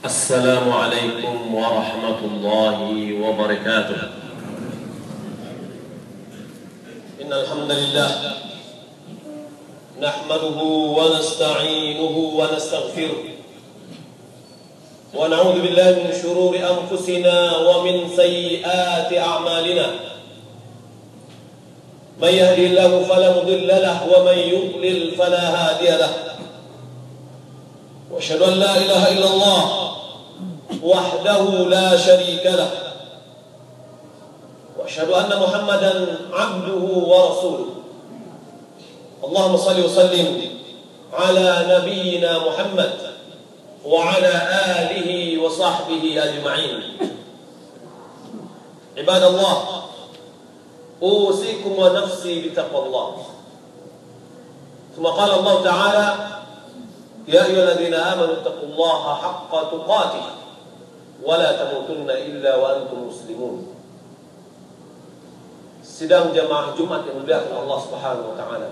السلام عليكم ورحمة الله وبركاته. إن الحمد لله نحمده ونستعينه ونستغفره ونعوذ بالله من شرور أنفسنا ومن سيئات أعمالنا. من يهدي الله فلا مضل له ومن يضلل فلا هادي له. وأشهد أن لا إله إلا الله وحده لا شريك له. وأشهد أن محمدا عبده ورسوله. اللهم صل وسلم على نبينا محمد وعلى آله وصحبه أجمعين. عباد الله، أوصيكم ونفسي بتقوى الله. ثم قال الله تعالى: يا أيها الذين آمنوا اتقوا الله حق تقاته ولا تموتن إلا وأنتم مسلمون. Sidang jamaah Jumat yang dimuliakan Allah Subhanahu wa taala.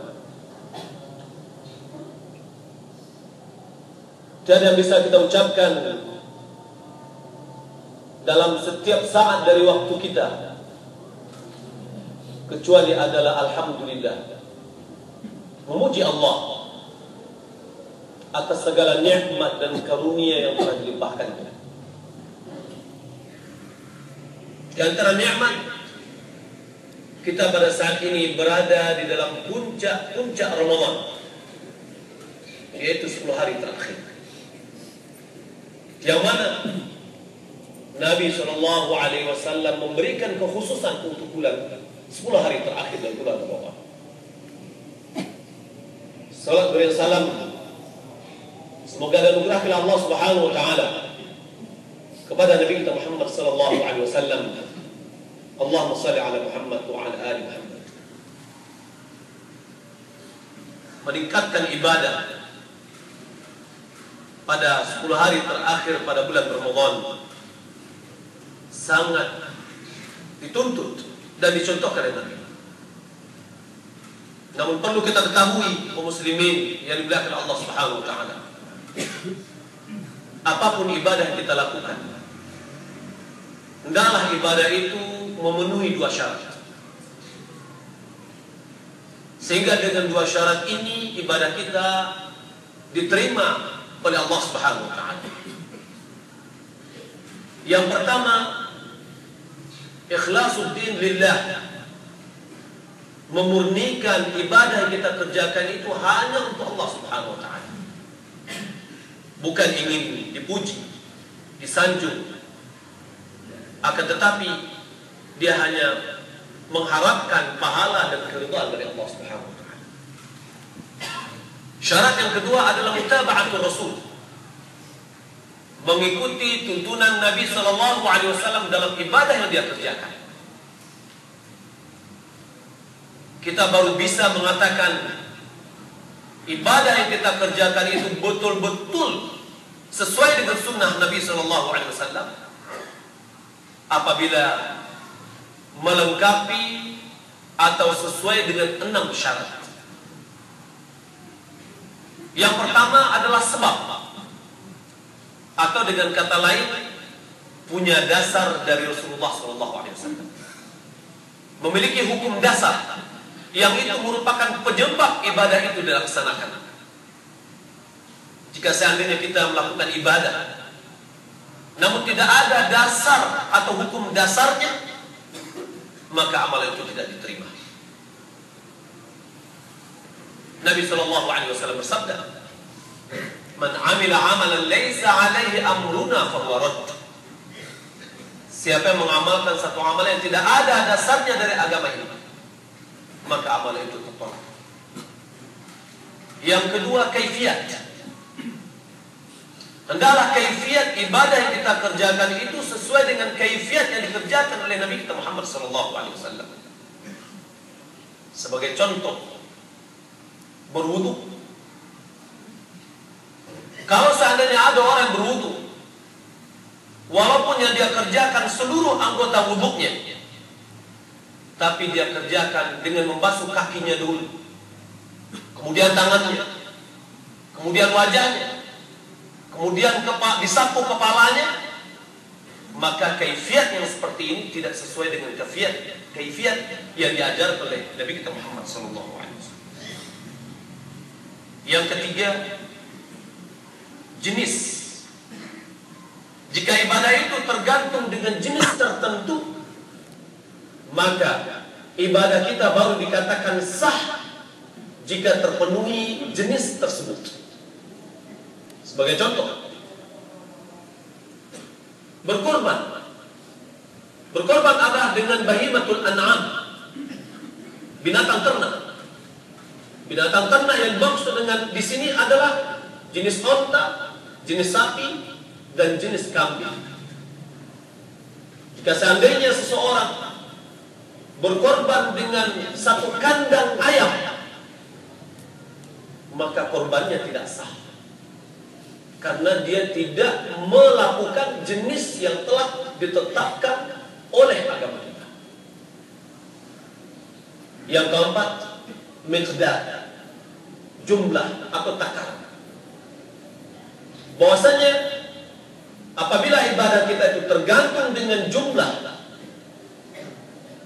Tiada yang bisa kita ucapkan dalam setiap saat dari waktu kita kecuali adalah alhamdulillah, memuji Allah atas segala nikmat dan karunia yang telah dilimpahkannya. Di antara nikmat, kita pada saat ini berada di dalam puncak Ramadan, yaitu 10 hari terakhir, yang mana Nabi SAW memberikan kekhususan untuk bulan 10 hari terakhir dari bulan Ramadan. Salat berikan salam semoga dan anugerah Allah Subhanahu wa taala kepada Nabi kita Muhammad sallallahu alaihi wasallam. Allahumma shalli ala Muhammad wa ala ali Muhammad. Meningkatkan ibadah pada 10 hari terakhir pada bulan Ramadan sangat dituntut dan dicontohkan oleh Nabi. Namun perlu kita ketahui, kaum muslimin yang dimuliakan Allah Subhanahu wa taala, apapun ibadah yang kita lakukan, hendaklah ibadah itu memenuhi 2 syarat. Sehingga dengan 2 syarat ini ibadah kita diterima oleh Allah Subhanahu wa taala. Yang pertama, ikhlasuddin lillah, memurnikan ibadah yang kita kerjakan itu hanya untuk Allah Subhanahu wa taala. Bukan ingin dipuji, disanjung, akan tetapi dia hanya mengharapkan pahala dan keridhaan dari Allah Subhanahu wa taala. Syarat yang kedua adalah mutaba'atul Rasul, mengikuti tuntunan Nabi sallallahu alaihi wasallam dalam ibadah yang dia kerjakan. Kita baru bisa mengatakan ibadah yang kita kerjakan itu betul-betul sesuai dengan sunnah Nabi sallallahu alaihi wasallam apabila melengkapi atau sesuai dengan 6 syarat. Yang pertama adalah sebab, atau dengan kata lain punya dasar dari Rasulullah sallallahu alaihi wasallam. Memiliki hukum dasar yang itu merupakan penyebab ibadah itu dilaksanakan. Jika seandainya kita melakukan ibadah namun tidak ada dasar atau hukum dasarnya, maka amalan itu tidak diterima. Nabi SAW bersabda, "Man 'amila 'amalan laisa 'alaihi amruna fahuwa radd." Siapa yang mengamalkan satu amalan yang tidak ada dasarnya dari agama ini, maka amalan itu tertolak. Yang kedua, kaifiyat. Hendaklah kaifiyat ibadah yang kita kerjakan itu sesuai dengan kaifiyat yang dikerjakan oleh Nabi kita Muhammad SAW. Sebagai contoh, berwudu. Kalau seandainya ada orang yang berwudu, walaupun yang dia kerjakan seluruh anggota wuduknya, tapi dia kerjakan dengan membasuh kakinya dulu, kemudian tangannya, kemudian wajahnya, kemudian disapu kepalanya, maka kaifiat yang seperti ini tidak sesuai dengan kaifiat yang diajar oleh Nabi kita Muhammad sallallahu alaihi wasallam. Yang ketiga, jenis. Jika ibadah itu tergantung dengan jenis tertentu, maka ibadah kita baru dikatakan sah jika terpenuhi jenis tersebut. Sebagai contoh, berkorban adalah dengan bahimatul an'am, binatang ternak. Binatang ternak yang dimaksud dengan di sini adalah jenis onta, jenis sapi, dan jenis kambing. Jika seandainya seseorang berkorban dengan satu kandang ayam, maka korbannya tidak sah, karena dia tidak melakukan jenis yang telah ditetapkan oleh agama kita. Yang keempat, miqdar, jumlah atau takaran. Bahwasanya apabila ibadah kita itu tergantung dengan jumlah,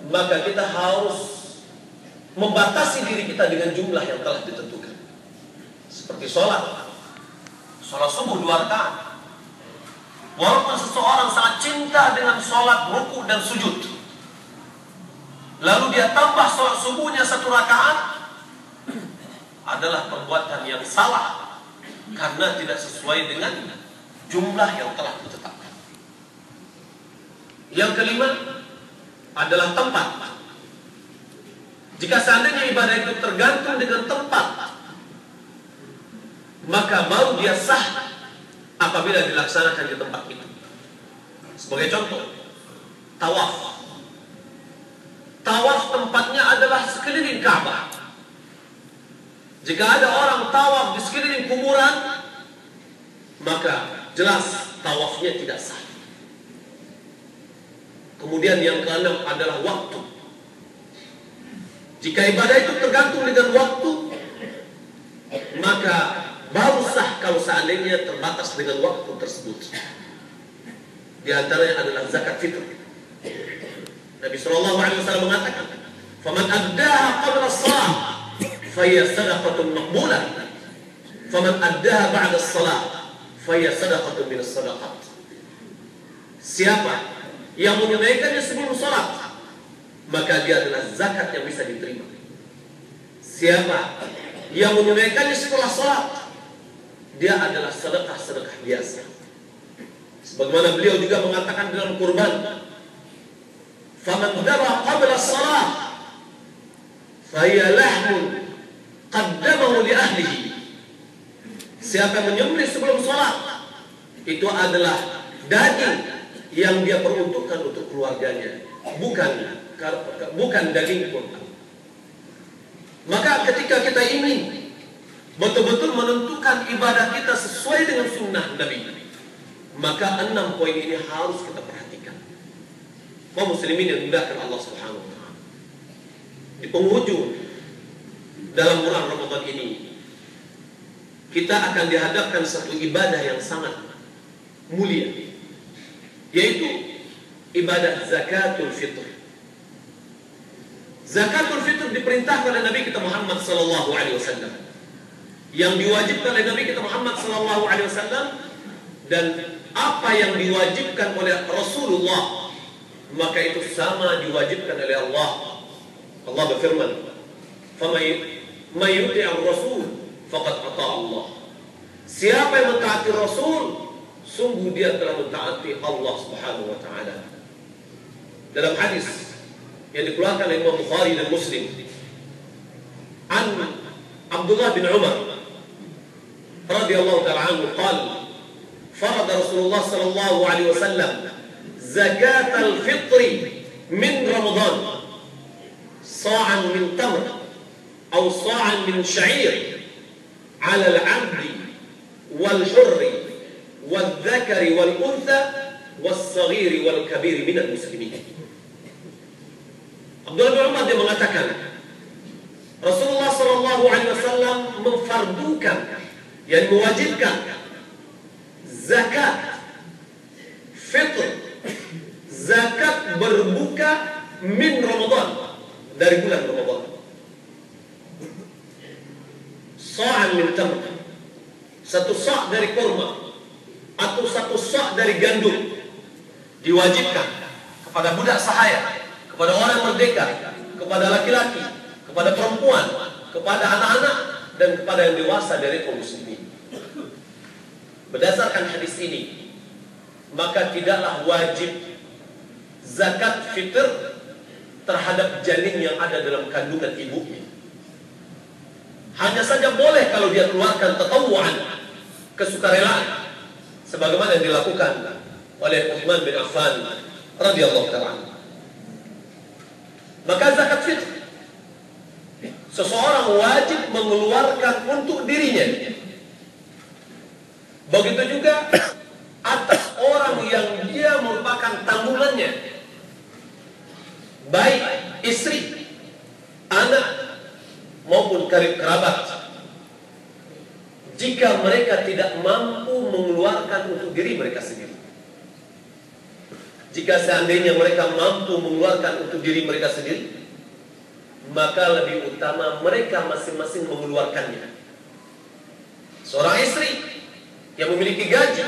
maka kita harus membatasi diri kita dengan jumlah yang telah ditentukan. Seperti sholat subuh 2 rakaat. Walaupun seseorang sangat cinta dengan sholat ruku dan sujud, lalu dia tambah sholat subuhnya 1 rakaat, adalah perbuatan yang salah karena tidak sesuai dengan jumlah yang telah ditetapkan. Yang kelima adalah tempat. Jika seandainya ibadah itu tergantung dengan tempat, maka baru dia sah apabila dilaksanakan di tempat itu. Sebagai contoh, tawaf. Tawaf tempatnya adalah sekeliling Ka'bah. Jika ada orang tawaf di sekeliling kuburan, maka jelas tawafnya tidak sah. Kemudian yang keenam adalah waktu. Jika ibadah itu tergantung dengan waktu, maka baru sah kalau seandainya terbatas dengan waktu tersebut. Di antaranya adalah zakat fitr. Nabi sallallahu alaihi wasallam mengatakan, "Faman addaha qabla as-salah, fahiya sadaqatun maqbulah. Faman addaha ba'da as-salah, fahiya sadaqatun min as-sadaqat." Siapa yang menunaikannya sebelum salat, maka dia adalah zakat yang bisa diterima. Siapa yang menunaikannya setelah salat, dia adalah sedekah biasa. Sebagaimana beliau juga mengatakan dalam kurban, "Faman daba qabla as-salah, fahiya lahmun qaddamahu li ahlihi." Siapa yang menyembelih sebelum salat, itu adalah daging yang dia peruntukkan untuk keluarganya, bukan daging kurban. Maka ketika kita ingin betul-betul menentukan ibadah kita sesuai dengan sunnah Nabi, maka 6 poin ini harus kita perhatikan. Kaum muslimin yang dimuliakan Allah Subhanahu wa taala, di penghujung dalam bulan Ramadan ini, kita akan dihadapkan satu ibadah yang sangat mulia, yaitu ibadah zakatul fitr. Zakatul fitr diperintahkan oleh Nabi kita Muhammad sallallahu alaihi wasallam, yang diwajibkan oleh Nabi kita Muhammad sallallahu alaihi wasallam, dan apa yang diwajibkan oleh Rasulullah, maka itu sama diwajibkan oleh Allah. Allah berfirman, "Faman yuti'ir rasul faqad ata Allah." Siapa yang mentaati Rasul, sungguh dia telah mentaati Allah Subhanahu wa taala. Dalam hadis yang dikeluarkan oleh Imam Bukhari dan Muslim, an Abdullah bin Umar radhiyallahu ta'ala anhu qala, farad Rasulullah sallallahu alaihi wasallam zakat al-fitr min Ramadan sa'an min tamr aw sa'an min sha'ir 'ala al-'abd wal-hurr wal-dhakar wal-untha was-saghir wal-kabir min al-muslimin. Abdullah bin Umar dia mengatakan, Rasulullah sallallahu alaihi wasallam memfardukan, yang mewajibkan zakat fitr, zakat berbuka min Ramadan, dari bulan Ramadan. Sa'an min tamr, satu sa' dari kurma atau satu sa' dari gandum, diwajibkan kepada budak sahaya, kepada orang merdeka, kepada laki-laki, kepada perempuan, kepada anak-anak, dan kepada yang dewasa dari kaum muslimin. Berdasarkan hadis ini, maka tidaklah wajib zakat fitr terhadap janin yang ada dalam kandungan ibunya. Hanya saja boleh kalau dia keluarkan tatawuan, kesukarelaan, sebagaimana yang dilakukan oleh Uthman bin Affan radhiyallahu ta'ala. Maka zakat fitr, seseorang wajib mengeluarkan untuk dirinya. Begitu juga atas orang yang dia merupakan tanggungannya, baik istri, anak, maupun karib kerabat. Jika mereka tidak mampu mengeluarkan untuk diri mereka sendiri. Jika seandainya mereka mampu mengeluarkan untuk diri mereka sendiri, maka lebih utama mereka masing-masing mengeluarkannya. Seorang istri yang memiliki gaji,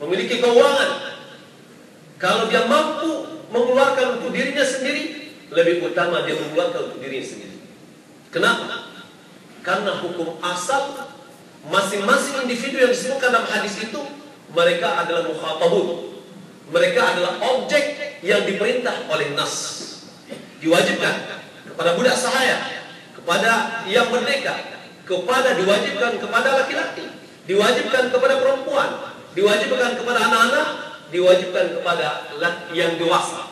memiliki keuangan, kalau dia mampu mengeluarkan untuk dirinya sendiri, lebih utama dia mengeluarkan untuk dirinya sendiri. Kenapa? Karena hukum asal masing-masing individu yang disebutkan dalam hadis itu, mereka adalah mukhatabun. Mereka adalah objek yang diperintah oleh nas. Diwajibkan kepada budak sahaya, kepada yang merdeka, diwajibkan kepada laki-laki, diwajibkan kepada perempuan, diwajibkan kepada anak-anak, diwajibkan kepada yang dewasa.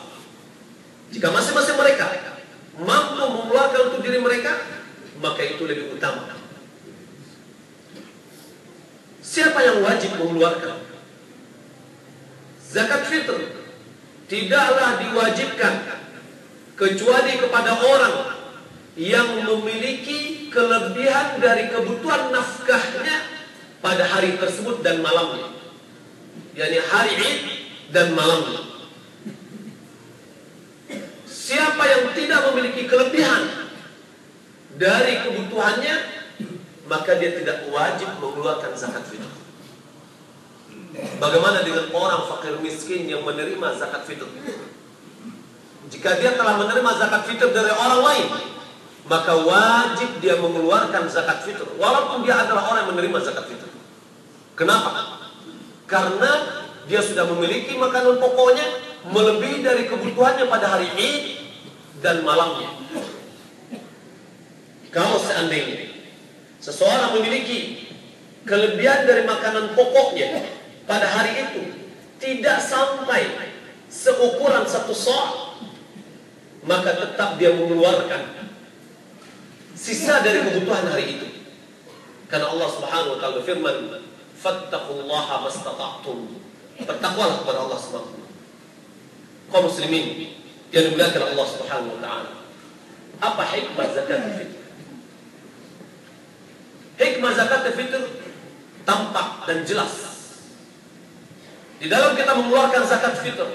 Jika masing-masing mereka mampu mengeluarkan untuk diri mereka, maka itu lebih utama. Siapa yang wajib mengeluarkan? Zakat fitr tidaklah diwajibkan kecuali kepada orang yang memiliki kelebihan dari kebutuhan nafkahnya pada hari tersebut dan malamnya, yakni hari Id dan malamnya. Siapa yang tidak memiliki kelebihan dari kebutuhannya, maka dia tidak wajib mengeluarkan zakat fitr. Bagaimana dengan orang fakir miskin yang menerima zakat fitr? Jika dia telah menerima zakat fitr dari orang lain, maka wajib dia mengeluarkan zakat fitr, walaupun dia adalah orang yang menerima zakat fitr. Kenapa? Karena dia sudah memiliki makanan pokoknya melebihi dari kebutuhannya pada hari Id dan malamnya. Kalau seandainya seseorang memiliki kelebihan dari makanan pokoknya pada hari itu tidak sampai seukuran satu sa', maka tetap dia mengeluarkan sisa dari kebutuhan hari itu. Karena Allah Subhanahu wa taala berfirman, "Fattaqullaha mastata'tum." Bertakwalah kepada Allah Subhanahu wa taala. Kaum muslimin yang dimuliakan Allah Subhanahu wa taala. Apa hikmah zakat fitr? Hikmah zakat fitr tampak dan jelas. Di dalam kita mengeluarkan zakat fitr,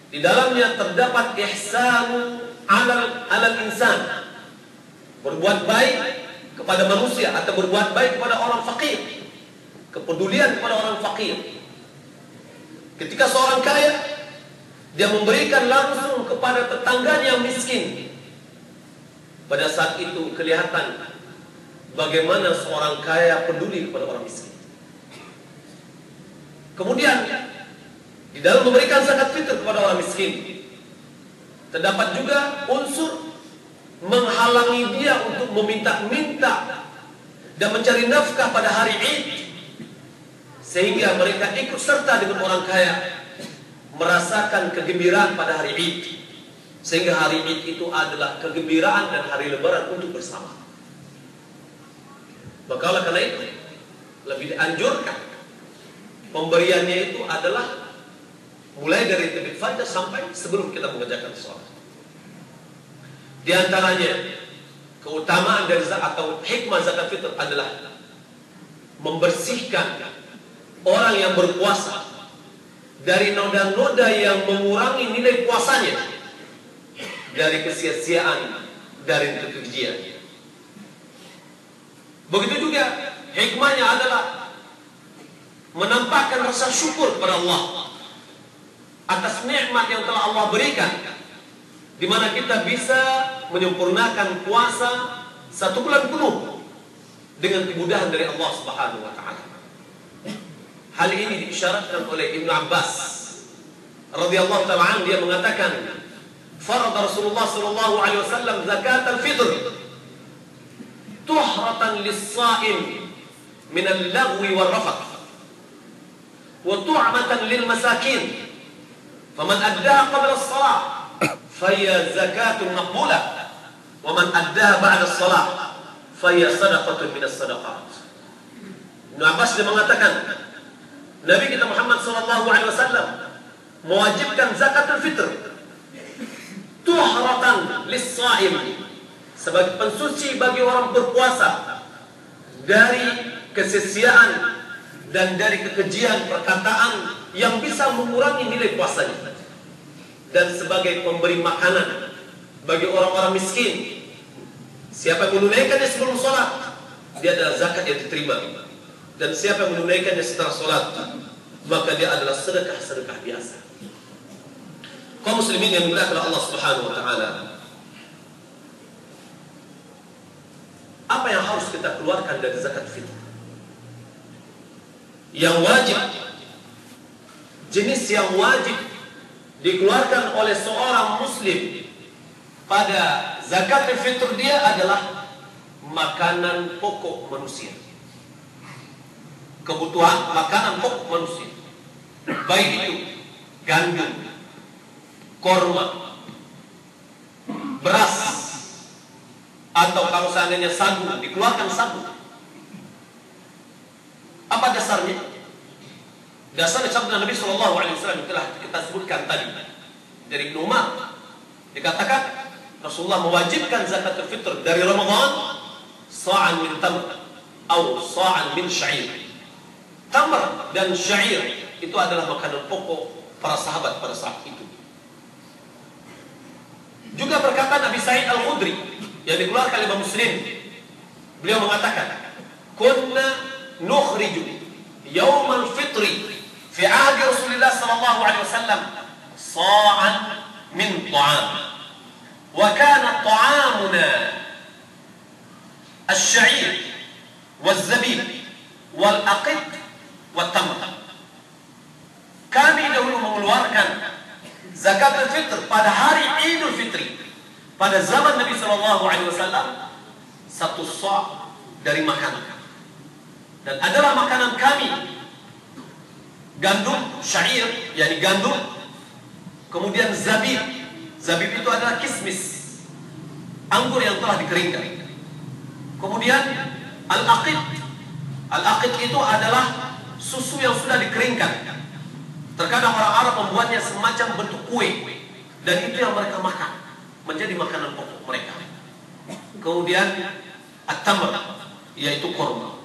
di dalamnya terdapat ihsan alal insan, berbuat baik kepada manusia atau berbuat baik kepada orang fakir, kepedulian kepada orang fakir. Ketika seorang kaya, dia memberikan langsung kepada tetangganya yang miskin. Pada saat itu kelihatan bagaimana seorang kaya peduli kepada orang miskin. Kemudian di dalam memberikan zakat fitr kepada orang miskin, terdapat juga unsur menghalangi dia untuk meminta-minta dan mencari nafkah pada hari Id, sehingga mereka ikut serta dengan orang kaya merasakan kegembiraan pada hari Id, sehingga hari Id itu adalah kegembiraan dan hari lebaran untuk bersama. Maka oleh karena itu lebih dianjurkan pemberiannya itu adalah mulai dari terbit fajar sampai sebelum kita mengerjakan sholat. Di antaranya keutamaan dari zakat atau hikmah zakat fitr adalah membersihkan orang yang berpuasa dari noda-noda yang mengurangi nilai puasanya, dari kesia-siaan, dari kekejian. Begitu juga hikmahnya adalah menampakkan rasa syukur kepada Allah atas nikmat yang telah Allah berikan, di mana kita bisa menyempurnakan puasa 1 bulan penuh dengan kemudahan dari Allah Subhanahu wa taala. Hal ini diisyaratkan oleh Ibnu Abbas radhiyallahu ta'ala anhu. Dia mengatakan, farada Rasulullah sallallahu alaihi wasallam zakat al-fitr tuhratan lis-sha'im min al-laghwi wal-rafath wa tu'matan lil-masakin faman addaha qabla as-salah fahiya zakatun maqbulah wa man addaha ba'da as-salah fahiya sadaqatun min as-sadaqat. Ibnu Abbas dia mengatakan, Nabi kita Muhammad sallallahu alaihi wasallam mewajibkan zakatul fitr tuhratan lis-sha'im, sebagai pensuci bagi orang berpuasa dari kesia-siaan dan dari kekejian perkataan yang bisa mengurangi nilai puasanya, dan sebagai pemberi makanan bagi orang-orang miskin. Siapa yang menunaikannya sebelum sholat, dia adalah zakat yang diterima. Dan siapa yang menunaikannya setelah sholat, maka dia adalah sedekah-sedekah biasa. Kaum muslimin yang dimuliakan Allah Subhanahu wa taala, apa yang harus kita keluarkan dari zakat fitrah? Yang wajib, jenis yang wajib dikeluarkan oleh seorang muslim pada zakat fitrah dia adalah makanan pokok manusia. Kebutuhan makanan pokok manusia, baik itu gandum, korma, beras, atau kalau seandainya sagu, dikeluarkan sagu. Apa dasarnya? Dasarnya sabda Nabi sallallahu alaihi wasallam telah kita sebutkan tadi dari Ibnu Umar. Dikatakan Rasulullah mewajibkan zakat fitr dari Ramadan sa'an min tamr atau sa'an min sya'ir. Tamr dan syair itu adalah makanan pokok para sahabat pada saat itu. Juga perkataan Abi Sa'id Al-Khudri yang dikeluarkan oleh Imam Muslim, beliau mengatakan, "Kunna nukhriju yaum al-fitri fi ahdi Rasulillah sallallahu alaihi wasallam sa'an min ta'am. Wa kana ta'amuna asy-sya'ir waz-zabib wal-aqid wat-tamr." Kami dahulu mengeluarkan zakat al-fitr pada hari Idul Fitri pada zaman Nabi sallallahu alaihi wasallam 1 sa' dari makanan. Dan adalah makanan kami gandum, syair, yakni gandum, kemudian zabib. Zabib itu adalah kismis, anggur yang telah dikeringkan. Kemudian al-aqid. Al-aqid itu adalah susu yang sudah dikeringkan. Terkadang orang Arab membuatnya semacam bentuk kue, dan itu yang mereka makan, menjadi makanan pokok mereka. Kemudian at-tamr, yaitu korma.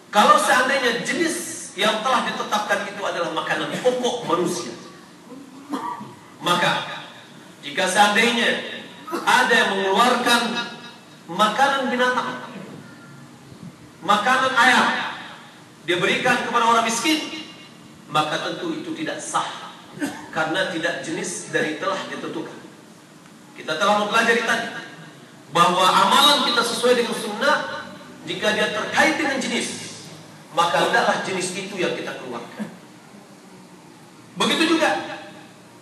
Kalau seandainya jenis yang telah ditetapkan itu adalah makanan pokok manusia, maka jika seandainya ada yang mengeluarkan makanan binatang, makanan ayam, dia berikan kepada orang miskin, maka tentu itu tidak sah, karena tidak jenis dari telah ditentukan. Kita telah mempelajari tadi bahwa amalan kita sesuai dengan sunnah. Jika dia terkait dengan jenis, maka adalah jenis itu yang kita keluarkan. Begitu juga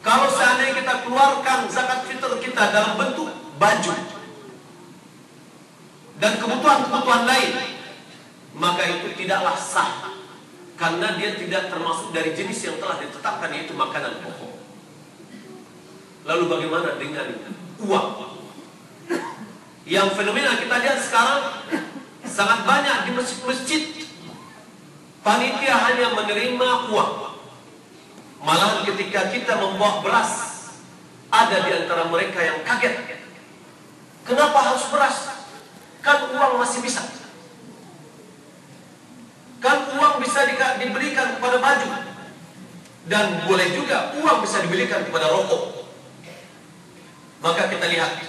kalau seandainya kita keluarkan zakat fitr kita dalam bentuk baju dan kebutuhan-kebutuhan lain, maka itu tidaklah sah, karena dia tidak termasuk dari jenis yang telah ditetapkan, yaitu makanan pokok. Lalu bagaimana dengan uang? Yang fenomena kita lihat sekarang sangat banyak di masjid-masjid, panitia hanya menerima uang. Malah ketika kita membawa beras, ada di antara mereka yang kaget. Kenapa harus beras? Kan uang masih bisa. bisa dibelikan kepada baju, dan boleh juga uang bisa dibelikan kepada rokok. Maka kita lihat,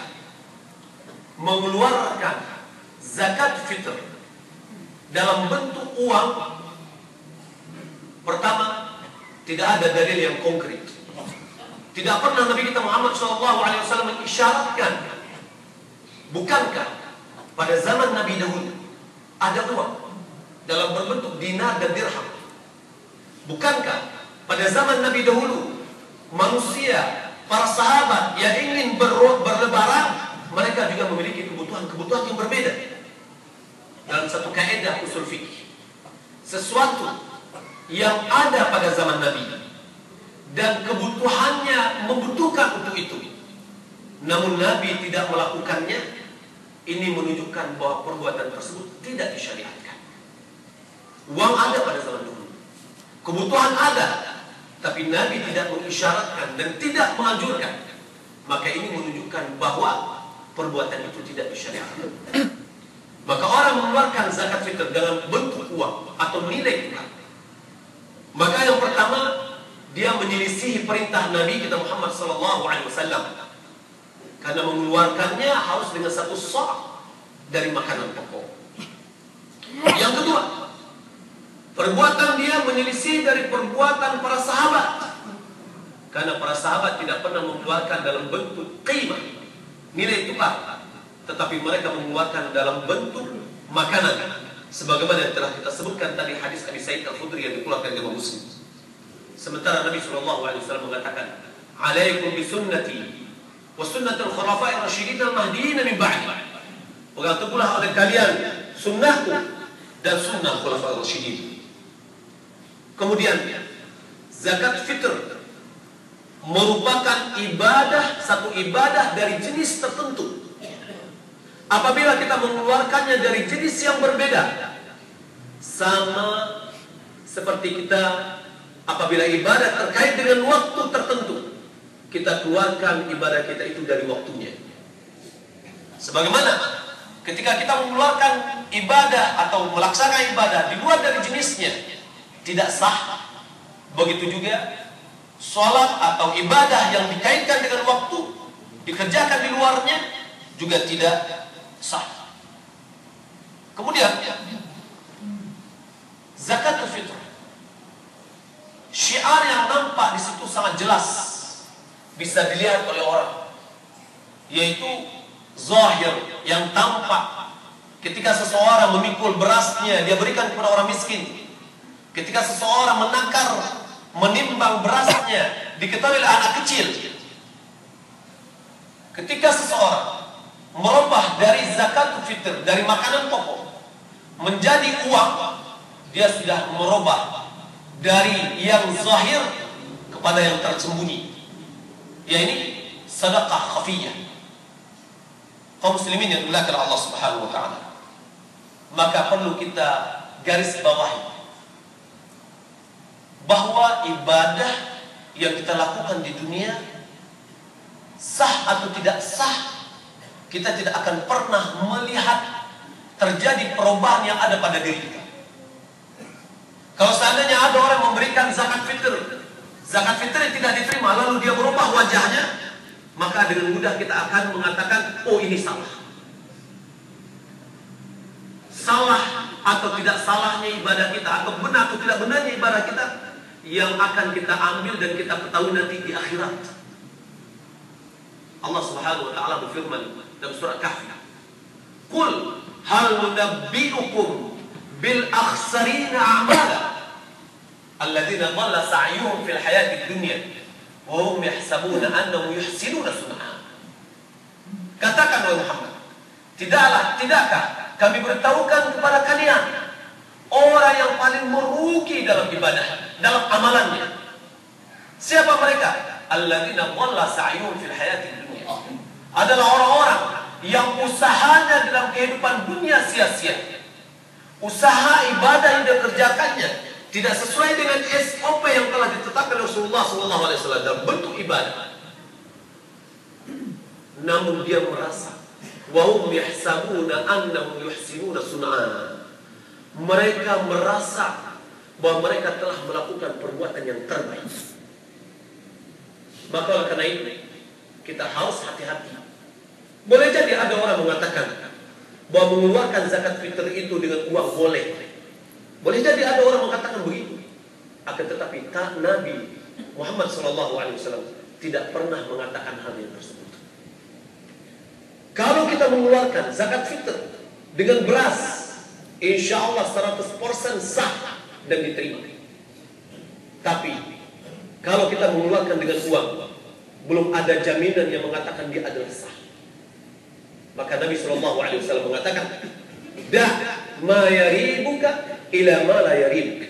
mengeluarkan zakat fitr dalam bentuk uang, pertama, tidak ada dalil yang konkret. Tidak pernah Nabi kita Muhammad SAW mengisyaratkan, bukankah pada zaman Nabi dahulu ada uang dalam berbentuk dinar dan dirham? Bukankah pada zaman Nabi dahulu manusia, para sahabat yang ingin berlebaran, mereka juga memiliki kebutuhan yang berbeda? Dalam satu kaidah usul fikih, sesuatu yang ada pada zaman Nabi dan kebutuhannya membutuhkan untuk itu, namun Nabi tidak melakukannya, ini menunjukkan bahwa perbuatan tersebut tidak disyariatkan. Uang ada pada zaman dulu, kebutuhan ada, tapi Nabi tidak mengisyaratkan dan tidak menganjurkan, maka ini menunjukkan bahwa perbuatan itu tidak disyariatkan. Maka orang mengeluarkan zakat fitr dalam bentuk uang atau nilai tukar, maka yang pertama, dia menyelisihi perintah Nabi kita Muhammad SAW, karena mengeluarkannya harus dengan satu sa' dari makanan pokok. Yang kedua, perbuatan dia menyelisih dari perbuatan para sahabat, karena para sahabat tidak pernah mengeluarkan dalam bentuk qimah, nilai tukar, tetapi mereka mengeluarkan dalam bentuk makanan, sebagaimana yang telah kita sebutkan tadi hadis Abi Sa'id Al-Khudri yang dikeluarkan oleh Muslim. Sementara Nabi SAW mengatakan, "Alaikum bi sunnati wa sunnatul khulafa'ir rasyidin al-mahdiyyin min ba'di." Pegang teguhlah oleh kalian sunnahku dan sunnah khulafa'ir rasyidin. Kemudian zakat fitr merupakan ibadah, satu ibadah dari jenis tertentu. Apabila kita mengeluarkannya dari jenis yang berbeda, sama seperti kita apabila ibadah terkait dengan waktu tertentu, kita keluarkan ibadah kita itu dari waktunya. Sebagaimana ketika kita mengeluarkan ibadah atau melaksanakan ibadah di luar dari jenisnya, tidak sah. Begitu juga sholat atau ibadah yang dikaitkan dengan waktu, dikerjakan di luarnya, juga tidak sah. Kemudian zakat fitr, syiar yang nampak di situ sangat jelas, bisa dilihat oleh orang, yaitu zahir yang tampak. Ketika seseorang memikul berasnya, dia berikan kepada orang miskin. Ketika seseorang menakar, menimbang berasnya, diketahui oleh anak kecil. Ketika seseorang merubah dari zakat fitr, dari makanan pokok menjadi uang, dia sudah merubah dari yang zahir kepada yang tersembunyi, yaitu sedekah khafiyah. Kaum muslimin yang dimuliakan Allah Subhanahu wa taala, maka perlu kita garis bawahi bahwa ibadah yang kita lakukan di dunia, sah atau tidak sah, kita tidak akan pernah melihat terjadi perubahan yang ada pada diri kita. Kalau seandainya ada orang memberikan zakat fitr yang tidak diterima, lalu dia berubah wajahnya, maka dengan mudah kita akan mengatakan, oh ini salah. Salah atau tidak salahnya ibadah kita, atau benar atau tidak benarnya ibadah kita, yang akan kita ambil dan kita ketahui nanti di akhirat. Allah Subhanahu wa taala berfirman dalam surah Kahf, "Qul hal nunabbi'ukum bil akhsarina a'mala alladzina dhalla sa'yuhum fil hayatid dunya wa hum yahsabuna annahum yuhsinuna sun'a." Katakan wahai Muhammad, tidakkah kami beritahukan kepada kalian orang yang paling merugi dalam ibadah, dalam amalannya? Siapa mereka? Alladzina dhalla sa'yuhum fil hayatid dunya. Adalah orang-orang yang usahanya dalam kehidupan dunia sia-sia. Usaha ibadah yang dia kerjakannya tidak sesuai dengan SOP yang telah ditetapkan Rasulullah SAW dalam bentuk ibadah. Namun dia merasa, wa hum yahsabuna annahum yuhsinuna sun'a. Mereka merasa bahwa mereka telah melakukan perbuatan yang terbaik. Maka oleh karena itu kita harus hati-hati. Boleh jadi ada orang mengatakan bahwa mengeluarkan zakat fitr itu dengan uang boleh. Boleh jadi ada orang mengatakan begitu. Akan tetapi Nabi Muhammad SAW tidak pernah mengatakan hal yang tersebut. Kalau kita mengeluarkan zakat fitr dengan beras, insya Allah 100% sah dan diterima. Tapi kalau kita mengeluarkan dengan uang, belum ada jaminan yang mengatakan dia adalah sah. Maka Nabi SAW mengatakan, "Da ma yaribuka ila ma la yaribuk."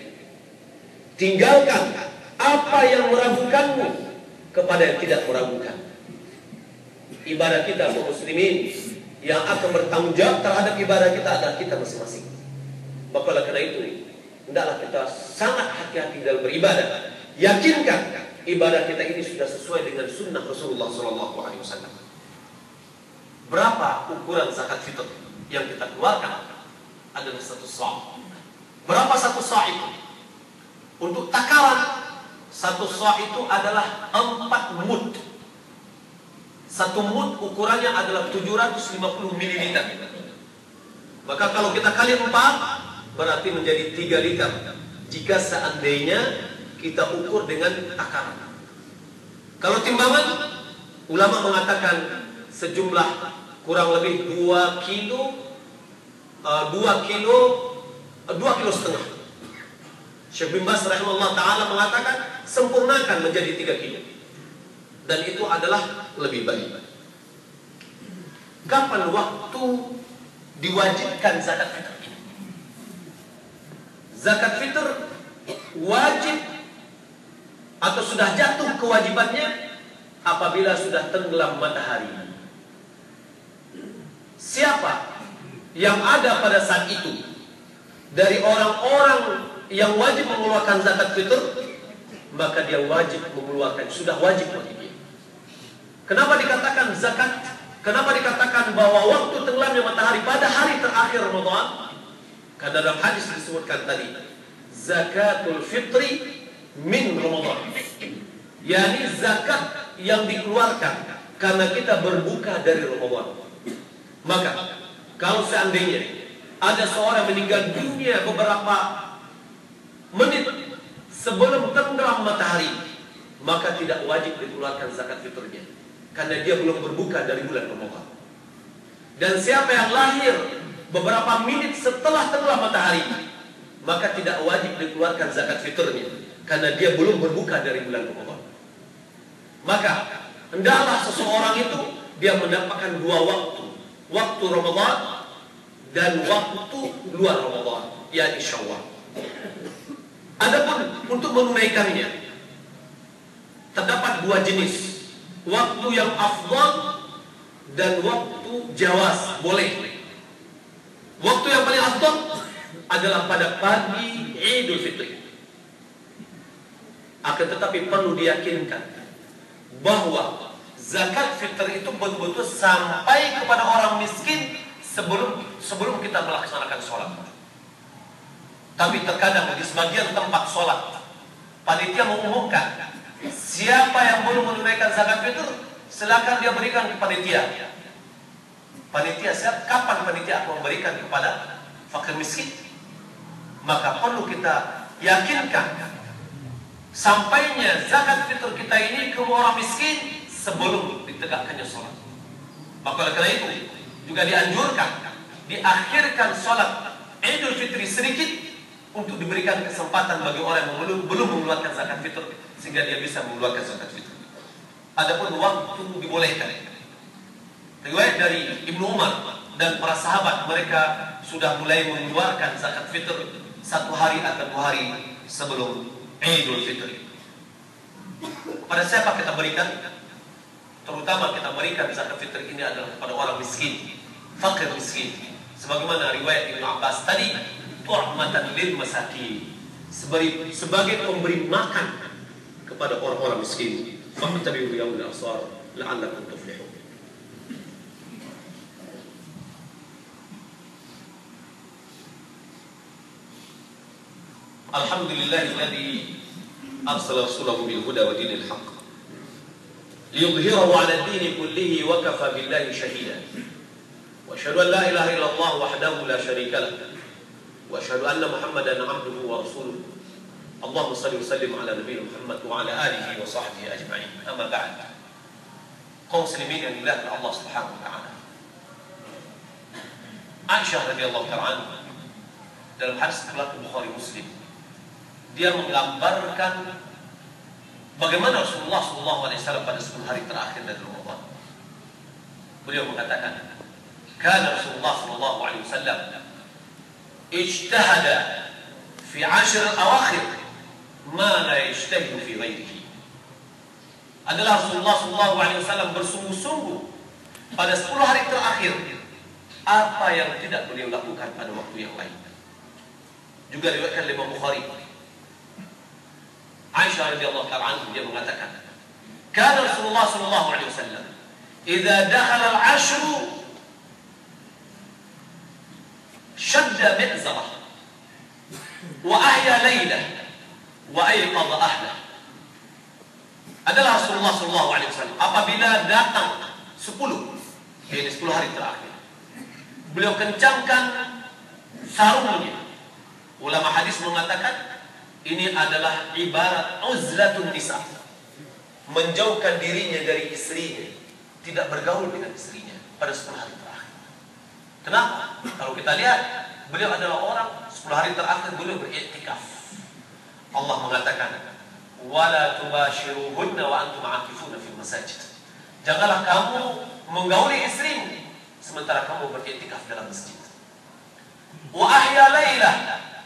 Tinggalkan apa yang meragukanmu kepada yang tidak meragukan. Ibadah kita kaum muslimin yang akan bertanggung jawab terhadap ibadah kita adalah kita masing-masing. Maka oleh karena itu, hendaklah kita sangat hati-hati dalam beribadah. Yakinkan ibadah kita ini sudah sesuai dengan sunnah Rasulullah SAW. Berapa ukuran zakat fitr yang kita keluarkan? Adalah 1 sa'. Berapa 1 sa' itu? Untuk takaran, 1 sa' itu adalah 4 mud. 1 mud ukurannya adalah 750 ml. Maka kalau kita kali 4, berarti menjadi 3 liter. Jika seandainya kita ukur dengan takaran. Kalau timbangan, ulama mengatakan sejumlah kurang lebih 2 kilo setengah. Syekh bin Baz rahimahullah ta'ala mengatakan sempurnakan menjadi 3 kilo. Dan itu adalah lebih baik. Kapan waktu diwajibkan zakat fitr ini? Zakat fitr wajib atau sudah jatuh kewajibannya apabila sudah tenggelam matahari. Siapa yang ada pada saat itu dari orang-orang yang wajib mengeluarkan zakat fitr, maka dia wajib mengeluarkan, sudah wajib bagi dia. Kenapa dikatakan zakat? Kenapa dikatakan bahwa waktu tenggelamnya matahari pada hari terakhir Ramadan? Karena dalam hadis disebutkan tadi, zakatul fitri min Ramadan. yakni zakat yang dikeluarkan karena kita berbuka dari Ramadan. Maka kalau seandainya ada seorang meninggal dunia beberapa menit sebelum tenggelam matahari, maka tidak wajib dikeluarkan zakat fitrnya karena dia belum berbuka dari bulan Ramadan. Dan siapa yang lahir beberapa menit setelah tenggelam matahari, maka tidak wajib dikeluarkan zakat fitrnya karena dia belum berbuka dari bulan Ramadan. Maka hendaklah seseorang itu dia mendapatkan dua waktu, waktu Ramadan dan waktu luar Ramadan, yakni Syawal. Adapun untuk menunaikannya terdapat dua jenis, waktu yang afdal dan waktu jawaz, boleh. Waktu yang paling afdal adalah pada pagi Idul Fitri. Akan tetapi perlu diyakinkan bahwa zakat fitr itu betul-betul sampai kepada orang miskin sebelum kita melaksanakan sholat. Tapi terkadang di sebagian tempat sholat panitia mengumumkan siapa yang belum menunaikan zakat fitr silakan dia berikan ke panitia. Panitia siap kapan panitia akan memberikan kepada fakir miskin? Maka perlu kita yakinkan sampainya zakat fitr kita ini ke orang miskin sebelum ditegakkannya sholat. Maka oleh karena itu juga dianjurkan diakhirkan sholat Idul Fitri sedikit untuk diberikan kesempatan bagi orang yang belum mengeluarkan zakat fitr sehingga dia bisa mengeluarkan zakat fitr. Adapun waktu dibolehkan. Riwayat dari Ibnu Umar dan para sahabat, mereka sudah mulai mengeluarkan zakat fitr 1 hari atau 2 hari sebelum Idul Fitri. Pada siapa kita berikan? Terutama kita berikan zakat fitr ini adalah kepada orang miskin, fakir miskin. Sebagaimana riwayat Ibnu Abbas tadi, tu'matan lil masakin, sebagai pemberi makan kepada orang-orang miskin. Fattabi'u ya ulil absar la'allakum tuflihun. Alhamdulillahilladzi arsala rasulahu bil huda wa dinil haqq liyudhhirahu 'ala ad-din kullihi wa kafa billahi shahida. Wa asyhadu an la ilaha illallah wahdahu la syarika lah. Wa asyhadu anna Muhammadan 'abduhu wa rasuluh. Allahumma shalli wa sallim ala nabiyina Muhammad wa ala alihi wa sahbihi ajma'in. Amma ba'd. Kaum muslimin yang dimuliakan Allah Subhanahu wa taala. Aisyah radhiyallahu ta'ala anha dalam hadis riwayat Bukhari Muslim, dia menggambarkan bagaimana Rasulullah SAW pada 10 hari terakhir dari Ramadan. Beliau mengatakan, "Kana Rasulullah SAW ijtahada fi 'ashr al-awakhir ma la yajtahidu fi ghairihi." Adalah Rasulullah SAW bersungguh-sungguh pada 10 hari terakhir apa yang tidak beliau lakukan pada waktu yang lain. Juga diriwayatkan oleh Imam Bukhari. Aisyah radhiyallahu ta'ala anha dia mengatakan, "Kana Rasulullah sallallahu alaihi wasallam idza dakhala al-'ashr shadda mi'zarah wa ahya laylah wa ayqadha ahlah." Adalah Rasulullah sallallahu alaihi wasallam apabila datang 10 hari terakhir, beliau kencangkan sarungnya. Ulama hadis mengatakan ini adalah ibarat uzlatun nisa, menjauhkan dirinya dari istrinya, tidak bergaul dengan istrinya pada 10 hari terakhir. Kenapa? Kalau kita lihat, beliau adalah orang 10 hari terakhir beliau beriktikaf. Allah mengatakan, "Wala tubashiruhunna wa antum 'akifuna fil masajid." Janganlah kamu menggauli istrimu sementara kamu beriktikaf dalam masjid. Wa ahya lailah,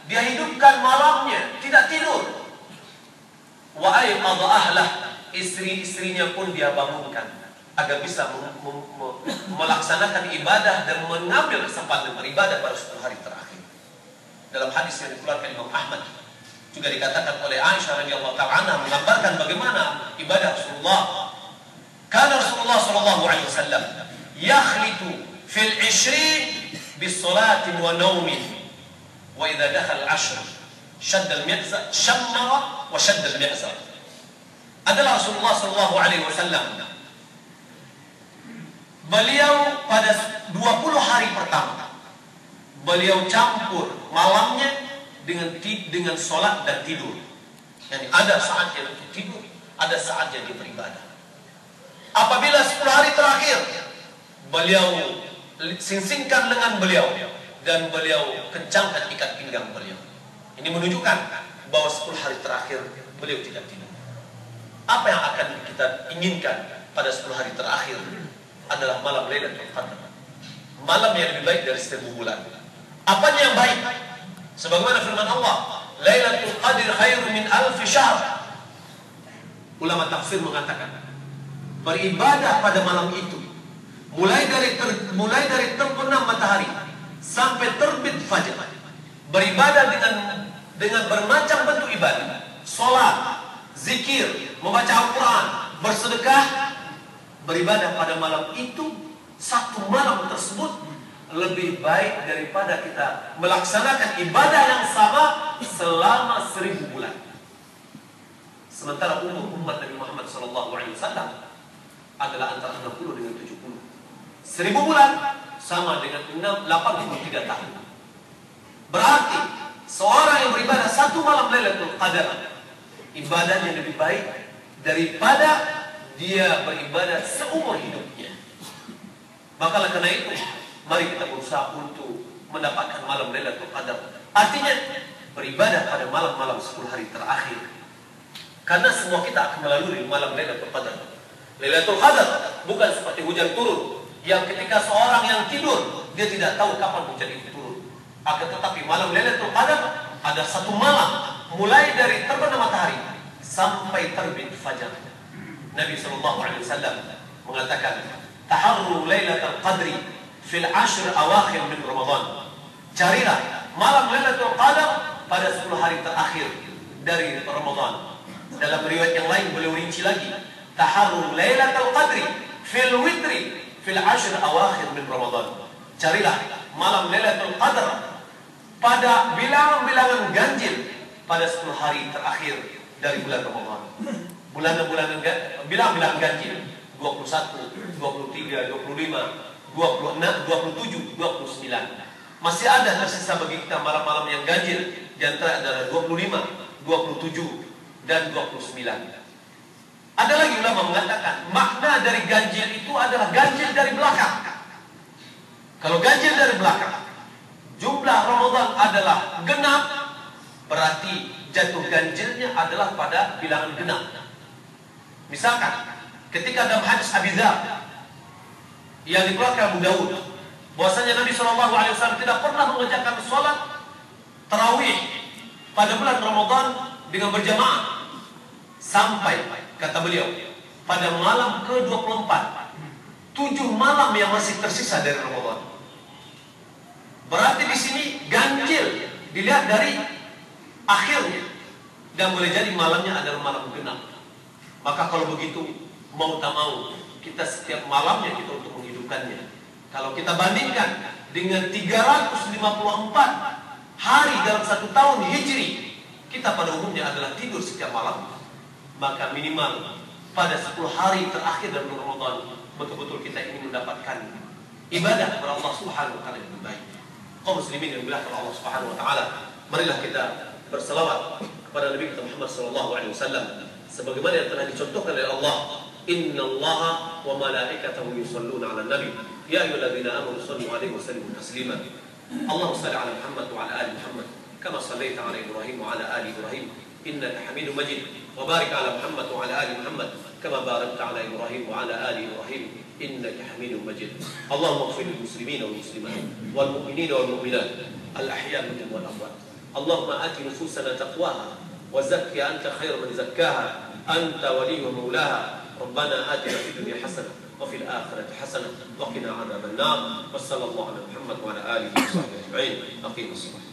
dia hidupkan malamnya, tidak tidur. Wa ayqadha ahlah, istri-istrinya pun dia bangunkan agar bisa melaksanakan ibadah dan mengambil kesempatan beribadah pada 10 hari terakhir. Dalam hadis yang dikeluarkan Imam Ahmad juga dikatakan oleh Aisyah radhiyallahu ta'ala anha mengabarkan bagaimana ibadah Rasulullah. Kana Rasulullah sallallahu alaihi wasallam yakhlitu fil 20 bis salatin wa naumin. Wa idza dakhala al-'ashr shadda al-mi'zar shammara wa shadda al-mi'zar. Adalah Rasulullah sallallahu alaihi wasallam beliau pada 20 hari pertama beliau campur malamnya dengan salat dan tidur. Yani ada saatnya untuk tidur, ada saatnya dia beribadah. Apabila 10 hari terakhir beliau singsingkan lengan beliau dan beliau kencangkan ikat pinggang beliau. Ini menunjukkan bahwa 10 hari terakhir beliau tidak tidur. Apa yang akan kita inginkan pada 10 hari terakhir adalah malam Lailatul Qadar. Malam yang lebih baik dari 1000 bulan. Apanya yang baik? Sebagaimana firman Allah, "Lailatul Qadar khairun min alf syahr." Ulama tafsir mengatakan, beribadah pada malam itu mulai dari terbenam matahari sampai terbit fajar, beribadah dengan bermacam bentuk ibadah, salat, zikir, membaca Al-Quran, bersedekah, beribadah pada malam itu, satu malam tersebut lebih baik daripada kita melaksanakan ibadah yang sama selama 1000 bulan. Sementara umur umat Nabi Muhammad SAW adalah antara 60 dengan 70. 1000 bulan sama dengan 83 tahun. Berarti seorang yang beribadah satu malam Lailatul Qadar, ibadahnya lebih baik daripada dia beribadah seumur hidupnya. Maka karena itu, mari kita berusaha untuk mendapatkan malam Lailatul Qadar. Artinya beribadah pada malam-malam 10 hari terakhir. Karena semua kita akan melalui malam Lailatul Qadar. Lailatul Qadar bukan seperti hujan turun, yang ketika seorang yang tidur dia tidak tahu kapan hujan itu turun. Akan tetapi malam Lailatul Qadar ada satu malam mulai dari terbenam matahari sampai terbit fajar. Nabi SAW mengatakan, "Taharru Lailatul Qadri fil 'ashr awakhir min Ramadan." Carilah malam Lailatul Qadar pada 10 hari terakhir dari Ramadan. Dalam riwayat yang lain beliau rinci lagi, "Taharru Lailatul Qadri fil witri fil 'ashr awakhir min Ramadan." Carilah malam Lailatul Qadar pada bilangan-bilangan ganjil pada 10 hari terakhir dari bulan Ramadan. Bulan-bulan bilang ganjil 21, 23, 25, 26, 27, 29. Masih ada tersisa bagi kita malam-malam yang ganjil. Di antara adalah 25, 27, dan 29. Ada lagi ulama mengatakan makna dari ganjil itu adalah ganjil dari belakang. Kalau ganjil dari belakang, jumlah Ramadan adalah genap, berarti jatuh ganjilnya adalah pada bilangan genap. Misalkan ketika dalam hadis Abi Dzar yang dikeluarkan Abu Daud, bahwasanya Nabi SAW tidak pernah mengerjakan sholat tarawih pada bulan Ramadan dengan berjamaah sampai, kata beliau, pada malam ke-24, 7 malam yang masih tersisa dari Ramadan. Berarti di sini ganjil dilihat dari akhirnya, dan boleh jadi malamnya adalah malam genap. Maka kalau begitu, mau tak mau, kita setiap malamnya kita untuk menghidupkannya. Kalau kita bandingkan dengan 354 hari dalam 1 tahun Hijri, kita pada umumnya adalah tidur setiap malam. Maka minimal pada 10 hari terakhir dalam Ramadan, betul-betul kita ingin mendapatkan ibadah kepada Allah Subhanahu wa taala yang terbaik. Kaum muslimin yang dimuliakan Allah Subhanahu wa taala, marilah kita berselawat kepada Nabi kita Muhammad sallallahu alaihi wasallam sebagaimana yang telah dicontohkan oleh Allah. Innallaha wa malaikatahu yusholluna 'alan nabi ya ayyuhalladzina amanu shallu 'alaihi wa sallimu taslima. Allahumma shalli 'ala Muhammad wa 'ala ali Muhammad kama shallaita 'ala Ibrahim wa 'ala ali Ibrahim innaka Hamidum Majid. Wa barik 'ala Muhammad wa 'ala ali Muhammad kama barakta 'ala Ibrahim wa 'ala ali Ibrahim innaka Hamidum Majid. Allahumma ighfir lil muslimina wal muslimat wal mu'minina wal mu'minat al ahya' minhum wal amwat. Allahumma ati nufusana taqwaha wa zakkiha anta khairu man zakkaha anta waliyuha wa mawlaha. ربنا آتنا في الدنيا حسنة وفي الآخرة حسنة وقنا عذاب النار. وصلى الله على محمد وعلى آله وصحبه أجمعين. أقيموا الصلاة.